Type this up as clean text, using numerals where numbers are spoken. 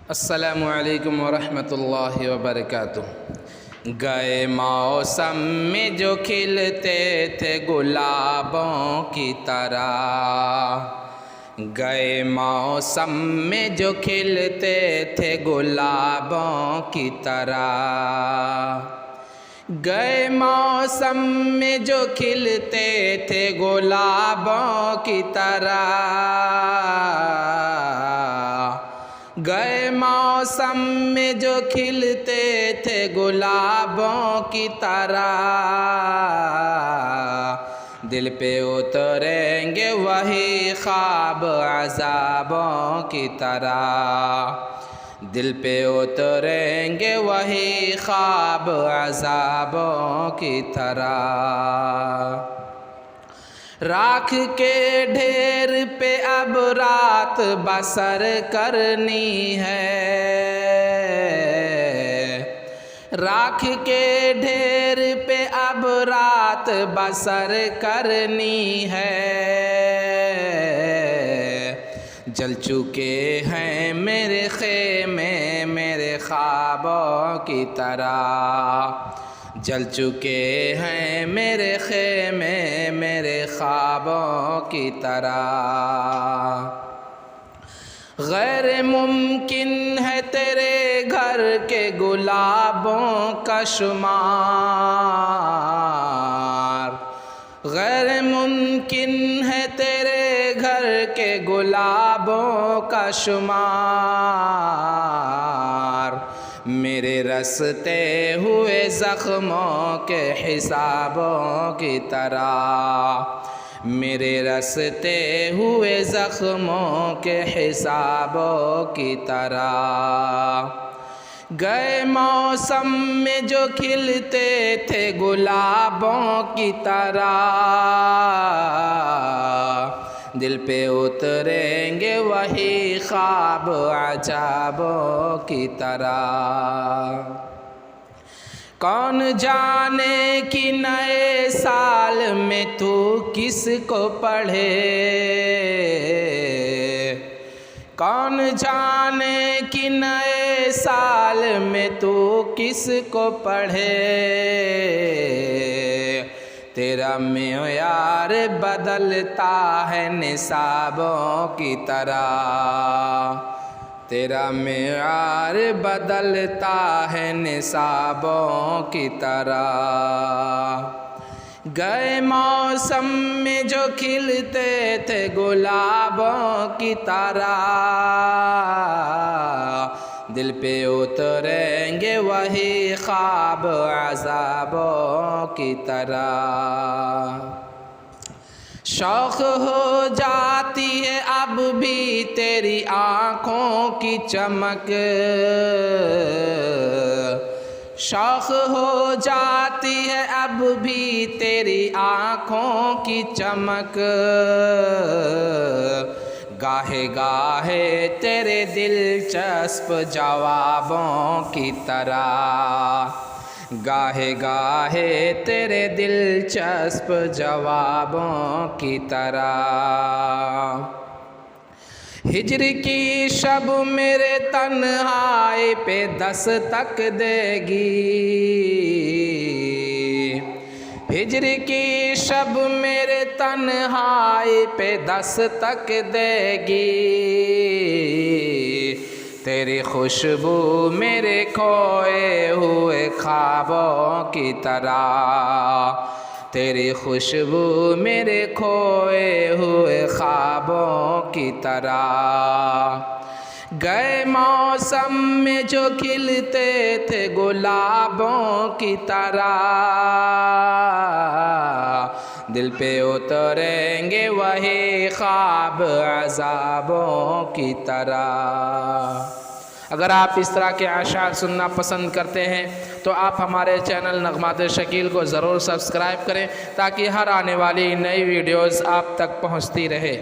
अस्सलामु अलैकुम वरहमतुल्लाहि वबरकातुह। गए मौसम में जो खिलते थे गुलाबों की तरह, गए मौसम में जो खिलते थे गुलाबों की तरह, गए मौसम में जो खिलते थे गुलाबों की तरह, गए मौसम में जो खिलते थे गुलाबों की तरह, दिल पे उतरेंगे वही ख्वाब अज़ाबों की तरह, दिल पे उतरेंगे वही ख्वाब अज़ाबों की तरह। राख के ढेर पे अब रात बसर करनी है, राख के ढेर पे अब रात बसर करनी है। जल चुके हैं मेरे खेमे मेरे ख्वाबों की तरह, जल चुके हैं मेरे खेमे मेरे ख्वाबों की तरह। गैर मुमकिन है तेरे घर के गुलाबों का शुमार, गैर मुमकिन है तेरे घर के गुलाबों का शुमार। मेरे रसते हुए ज़ख्मों के हिसाबों की तरह, मेरे रसते हुए ज़ख्मों के हिसाबों की तरह। गए मौसम में जो खिलते थे गुलाबों की तरह, दिल पे उतरेंगे वही ख्वाब अजाबों की तरह। कौन जाने कि नए साल में तू किसको पढ़े, कौन जाने कि नए साल में तू किसको पढ़े। तेरा मेयार बदलता है निसाबों की तरह, तेरा मेयार बदलता है निसाबों की तरह। गए मौसम में जो खिलते थे गुलाबों की तरह, दिल पे उतरेंगे वही ख्वाब अज़ाबों की तरह। शौक़ हो जाती है अब भी तेरी आँखों की चमक, शौक़ हो जाती है अब भी तेरी आँखों की चमक। गाहे गाहे तेरे दिलचस्प जवाबों की तरह, गाहे गाहे तेरे दिलचस्प जवाबों की तरह। हिज्र की शब मेरे तन्हाई पे दस्तक देगी, हिज्र की शब मेरे तन्हाई पे दस्तक देगी। तेरी खुशबू मेरे खोए हुए ख्वाबों की तरह, तेरी खुशबू मेरे खोए हुए ख्वाबों की तरह। गए मौसम में जो खिलते थे गुलाबों की तरह, दिल पे उतरेंगे वही ख्वाब अज़ाबों की तरह। अगर आप इस तरह के अशार सुनना पसंद करते हैं तो आप हमारे चैनल नग़मात शकील को ज़रूर सब्सक्राइब करें ताकि हर आने वाली नई वीडियोज़ आप तक पहुंचती रहे।